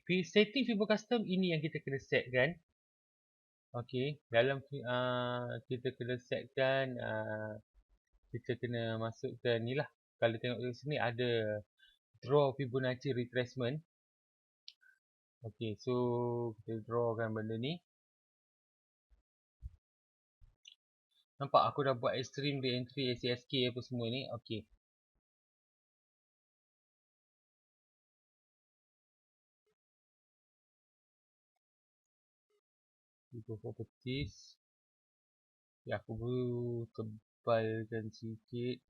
Setting Fibo Custom ini yang kita kena set kan. Okey, dalam kita kena setkan kita kena masukkan ni lah. Kalau tengok di sini ada draw Fibonacci retracement. Okey, so kita drawkan benda ni. Nampak aku dah buat extreme re-entry ACSK apa semua ni. Okey. Kita properties. Ya, aku perlu tebalkan sikit.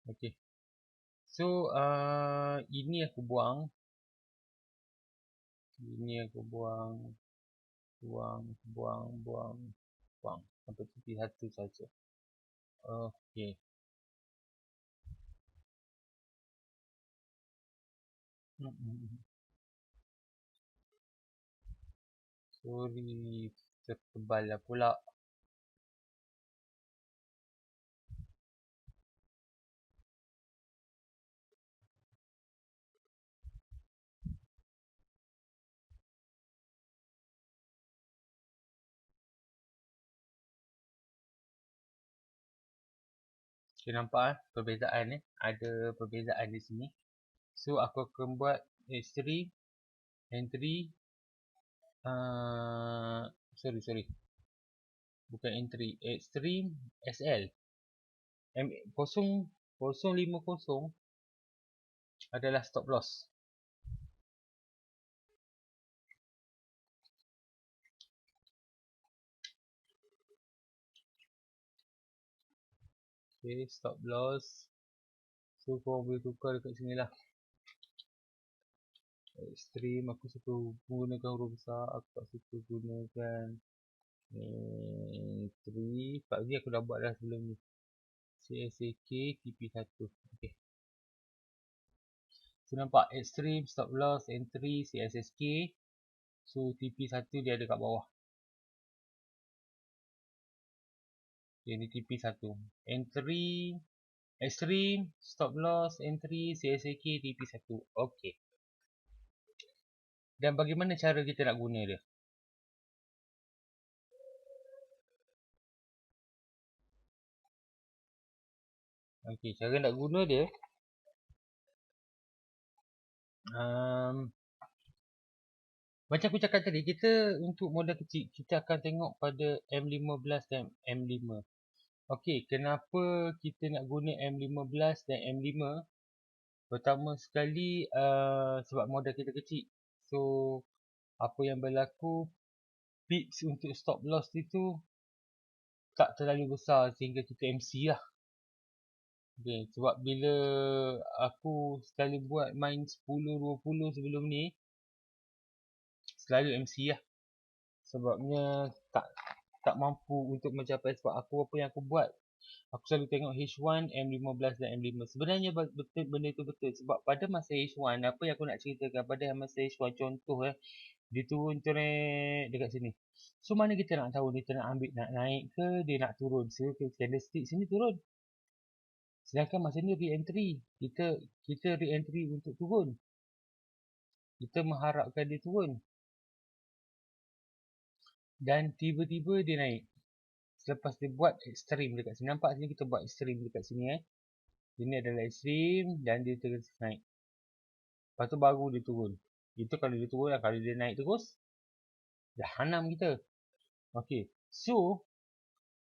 Okey. So, ini aku buang. Ini aku buang. Buang. Sampai titik satu saja. Okey. Sorry, tertebal lah pula. Okay, nampak perbezaan ada perbezaan di sini. So aku akan buat H3 entry sorry bukan entry H3 SL 050 adalah stop loss. Okay, stop loss. So korang boleh tukar dekat sini lah. Extreme aku suka gunakan huruf besar. Aku tak suka gunakan 3. Sebab ni aku dah buat dah sebelum ni. CSAK TP1. Okay. So nampak extreme, stop loss, entry, CSSK. So TP1 dia ada kat bawah. Okay, ni TP1. Entry, extreme, stop loss, entry, CSAK, TP1. Okay. Dan bagaimana cara kita nak guna dia? Okay, cara nak guna dia. Macam aku cakap tadi, kita untuk modal kecil, kita akan tengok pada M15 dan M5. Okey, kenapa kita nak guna M15 dan M5? Pertama sekali, sebab modal kita kecil. So, apa yang berlaku, pips untuk stop loss itu tak terlalu besar sehingga kita MC lah. Okay, sebab bila aku sekali buat main 10-20 sebelum ni, selalu MC lah. Sebabnya tak mampu untuk mencapai, sebab apa yang aku buat, aku selalu tengok H1, M15 dan M5. Sebenarnya betul benda itu betul. Sebab pada masa H1, apa yang aku nak ceritakan pada masa H1, contoh dia turun dekat sini. So mana kita nak tahu dia nak ambil, nak naik ke dia nak turun. So candlestick sini turun. Sedangkan masa ni re-entry. Kita re-entry untuk turun. Kita mengharapkan dia turun. Dan tiba-tiba dia naik. Selepas dia buat ekstrim dekat sini. Nampak sini kita buat ekstrim dekat sini Ini adalah ekstrim dan dia terus naik. Lepas tu baru dia turun. Itu kalau dia turun lah. Kalau dia naik terus, jahanam kita. Okay. So,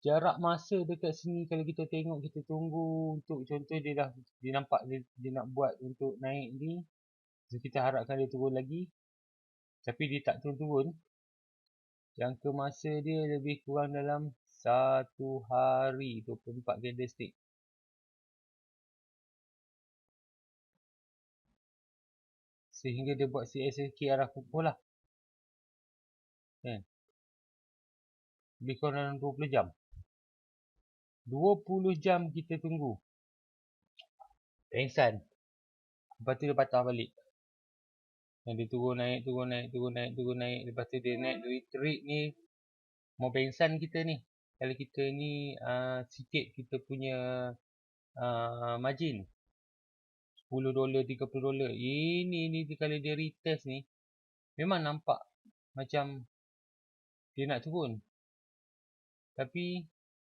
jarak masa dekat sini kalau kita tengok, kita tunggu untuk contoh dia nampak dia nak buat untuk naik ni. So, kita harapkan dia turun lagi. Tapi dia tak turun-turun. Jangka masa dia lebih kurang dalam 1 hari 24 candlestick. Sehingga dia buat CSK arah pukul lah. Kan? Lebih kurang dalam 20 jam. 20 jam kita tunggu. Pengsan. Lepas tu dia patah balik. Dan dia turun naik. Lepas tu dia naik retreat ni. Mau pengsan kita ni. Kalau kita ni sikit kita punya margin. $10, $30. Ini kalau dia retest ni, memang nampak macam dia nak turun. Tapi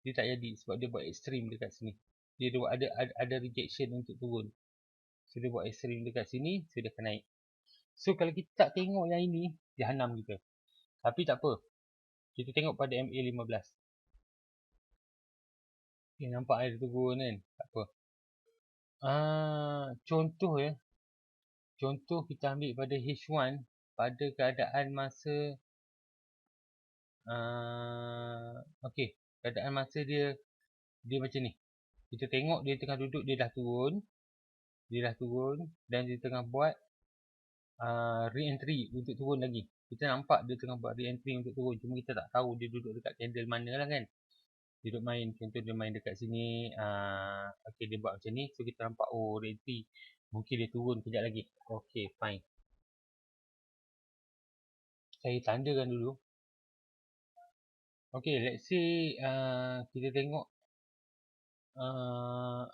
dia tak jadi sebab dia buat ekstrim dekat sini. Dia ada rejection untuk turun. So dia buat ekstrim dekat sini, so dia akan naik. So kalau kita tak tengok yang ini, dia hanam kita. Tapi tak apa. Kita tengok pada MA15. Okay, nampak ada turun kan? Tak apa. Contoh ya. Contoh kita ambil pada H1 pada keadaan masa okey, keadaan masa dia macam ni. Kita tengok dia tengah duduk, dia dah turun. Dia dah turun dan dia tengah buat re-entry untuk turun lagi. Kita nampak dia tengah buat re-entry untuk turun. Cuma kita tak tahu dia duduk dekat candle mana lah kan. Dia duduk main, contoh dia main dekat sini. Okey, dia buat macam ni. So kita nampak, oh re-entry. Mungkin dia turun kejap lagi. Okey, fine. Saya tandakan dulu. Okey, let's say kita tengok.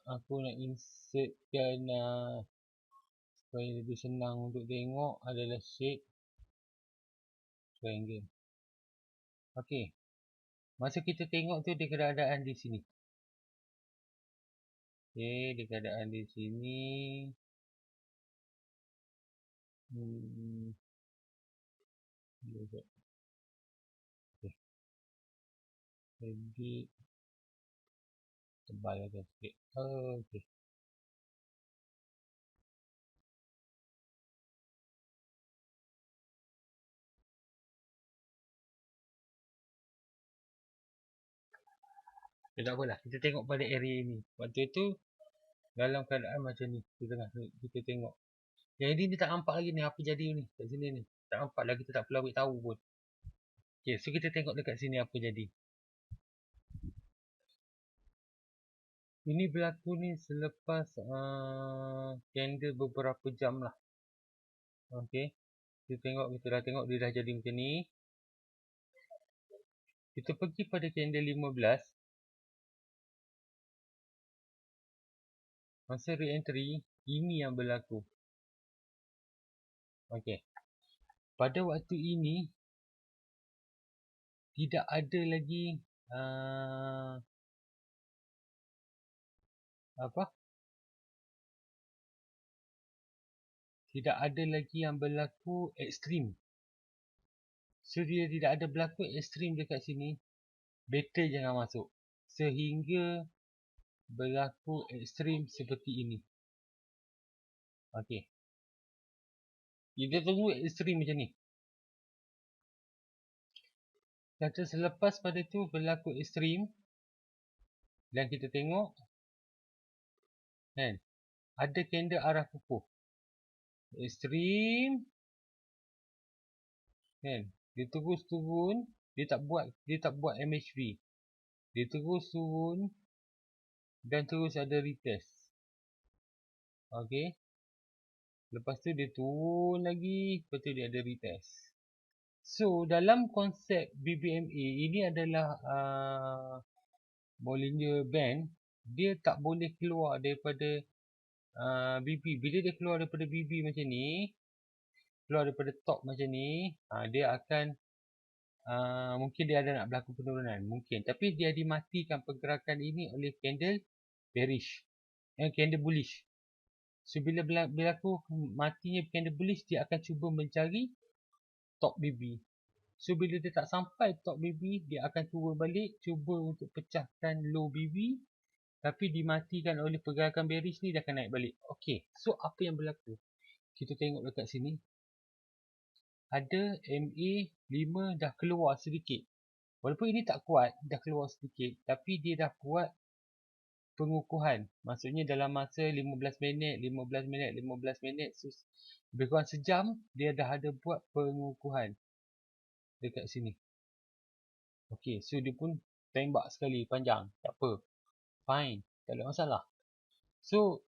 Aku nak insertkan supaya lebih senang untuk tengok adalah shape triangle. Okey. Masa kita tengok tu dia keadaan di sini. Okey, dia keadaan di sini. Okey. Jadi tebalkan sikit. Okey. Tak apalah, kita tengok pada area ni. Waktu tu dalam keadaan macam ni, kita tengok. Yang ini dia tak nampak lagi ni apa jadi ni kat sini ni. Tak nampak lagi, kita tak perlu ambil tahu pun. Okey, so kita tengok dekat sini apa jadi. Ini berlaku ni selepas candle beberapa jam lah. Okey. Kita dah tengok dia dah jadi macam ni. Kita pergi pada candle 15. Masa re-entry, ini yang berlaku. Okey. Pada waktu ini, tidak ada lagi tidak ada lagi yang berlaku ekstrim. So dia tidak ada berlaku ekstrim dekat sini, better jangan masuk sehingga berlaku ekstrim seperti ini. Okey. Kita tunggu ekstrim macam ni. Kata selepas pada tu berlaku ekstrim dan kita tengok kan, ada candle arah kukuh. Ekstrim kan, dia terus turun, dia tak buat MHV. Dia terus turun dan terus ada retest. Okey. Lepas tu dia turun lagi, lepas tu dia ada retest. So dalam konsep BBMA ini adalah Bollinger Band. Dia tak boleh keluar daripada BB. Bila dia keluar daripada BB macam ni, keluar daripada top macam ni, dia akan mungkin dia ada nak berlaku penurunan, mungkin. Tapi dia dimatikan pergerakan ini oleh candle bearish, candle bullish. So bila berlaku matinya candle bullish, dia akan cuba mencari top BB. So bila dia tak sampai top BB, dia akan turun balik, cuba untuk pecahkan low BB. Tapi dimatikan oleh pergerakan bearish ni, dia akan naik balik. Okey, so apa yang berlaku? Kita tengok dekat sini. Ada MA5 dah keluar sedikit. Walaupun ini tak kuat, dah keluar sedikit. Tapi dia dah buat pengukuhan. Maksudnya dalam masa 15 minit, 15 minit, 15 minit. So, lebih kurang sejam, dia dah ada buat pengukuhan. Dekat sini. Okey, so dia pun tembak sekali panjang. Tak apa. Fine. Tak ada masalah. So,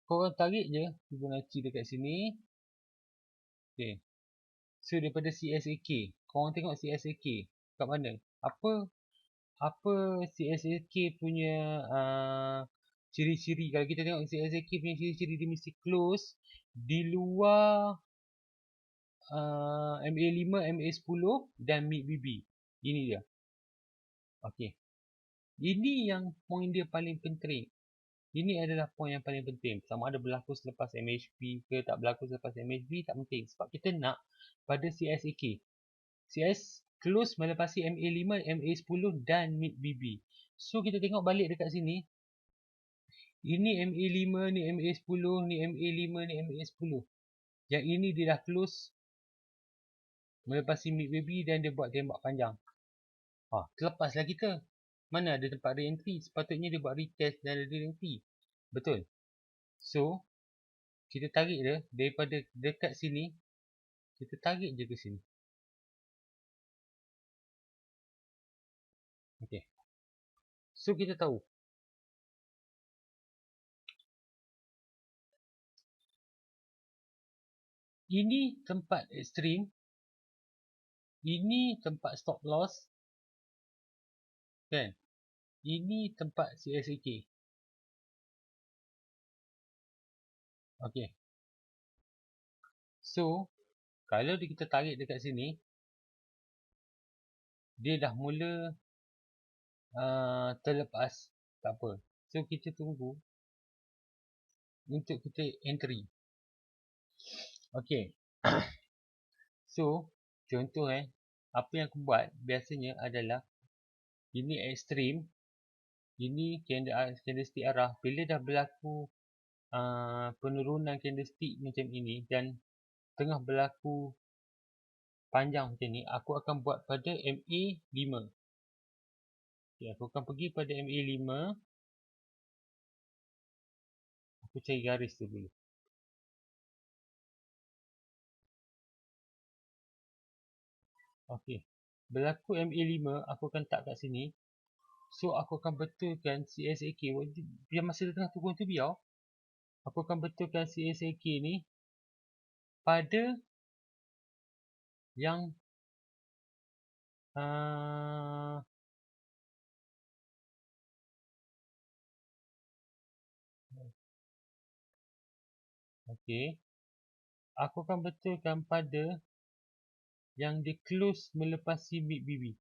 korang tarik je Fibonacci dekat sini. Okey. So, daripada CSAK. Korang tengok CSAK. Kat mana? Apa CSAK punya ciri-ciri. Kalau kita tengok CSAK punya ciri-ciri, dia mesti close di luar MA5, MA10 dan mid BB. Ini dia. Okey. Ini yang point dia paling penting. Ini adalah point yang paling penting. Sama ada berlaku selepas MHP ke tak berlaku selepas MHP, tak penting. Sebab kita nak pada CSAK. CS close melepasi MA5, MA10 dan mid BB. So kita tengok balik dekat sini. Ini MA5, ni MA10, ni MA5, ni MA10. Yang ini dia dah close melepasi mid BB dan dia buat tembak panjang. Terlepaslah kita. Mana ada tempat re-entry? Sepatutnya dia buat retest dan ada re-entry. Betul. So, kita tarik dia daripada dekat sini. Kita tarik je ke sini. Okey. So, kita tahu. Ini tempat ekstrim. Ini tempat stop loss. Kan? Ini tempat CSAK. Okey. So, kalau kita tarik dekat sini, dia dah mula terlepas. Tak apa. So, kita tunggu untuk kita entry. Okey. So, contoh apa yang aku buat biasanya adalah ini ekstrim, ini candlestick arah. Bila dah berlaku penurunan candlestick macam ini dan tengah berlaku panjang macam ni, aku akan buat pada MA5. Okay, aku akan pergi pada MA5. Aku cari garis tu dulu. Okey. Berlaku MA5, aku akan tak kat sini. So, aku akan betulkan CSAK. Biar masa dia tengah turun tu biar. Aku akan betulkan CSAK ni pada yang okey. Aku akan betulkan pada yang dia close melepasi mid BB.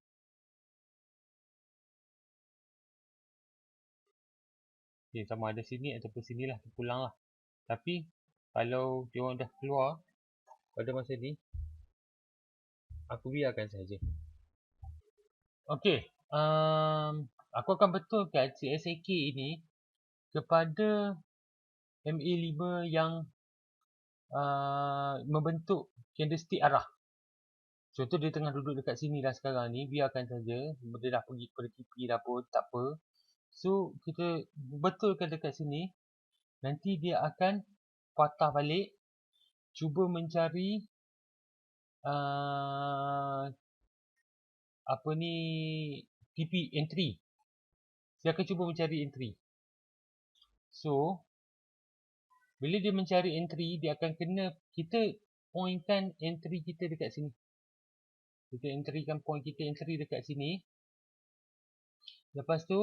Okay, sama ada sini ataupun sinilah, terpulang lah. Tapi, kalau dia orang dah keluar pada masa ni, aku biarkan saja. Okey, aku akan betulkan CSAK ini kepada MA5 yang membentuk candlestick arah. Contoh dia tengah duduk dekat sini dah sekarang ni, biarkan saja. Dia dah pergi kepada TP dah pun, tak apa. So, kita betulkan dekat sini. Nanti dia akan patah balik. Cuba mencari TP entry. Dia akan cuba mencari entry. So, bila dia mencari entry, dia akan kena kita pointkan entry kita dekat sini. Kita entrykan point kita entry dekat sini. Lepas tu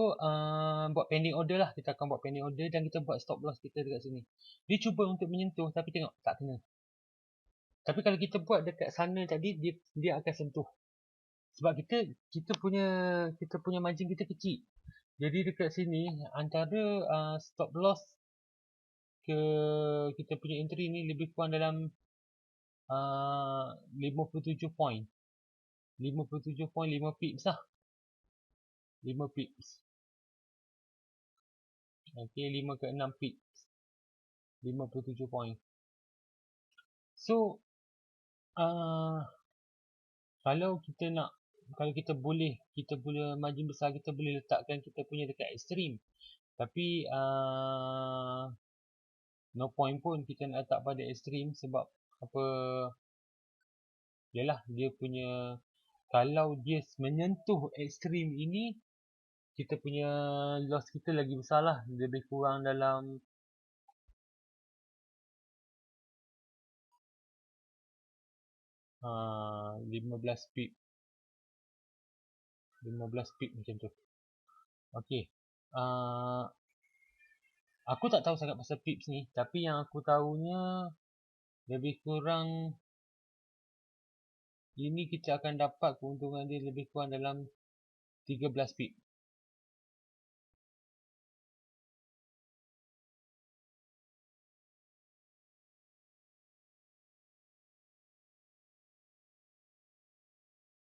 buat pending order lah. Kita akan buat pending order dan kita buat stop loss kita dekat sini. Dia cuba untuk menyentuh tapi tengok tak kena. Tapi kalau kita buat dekat sana tadi, dia akan sentuh. Sebab kita punya margin kita kecil. Jadi dekat sini antara stop loss ke kita punya entry ni lebih kurang dalam 57 point. 57 point 5 pips lah. 5 pips. Okay, 5 ke 6 pips. 57 point. So, kalau kita boleh, kita punya margin besar, kita boleh letakkan kita punya dekat ekstrim. Tapi, no point pun kita nak letak pada ekstrim sebab apa? Yalah, dia punya, kalau dia menyentuh ekstrim ini, kita punya loss kita lagi besar lah. Lebih kurang dalam 15 pip. 15 pip macam tu. Okey. Aku tak tahu sangat pasal pips ni, tapi yang aku tahunya lebih kurang ini kita akan dapat keuntungan dia lebih kurang dalam 13 pip.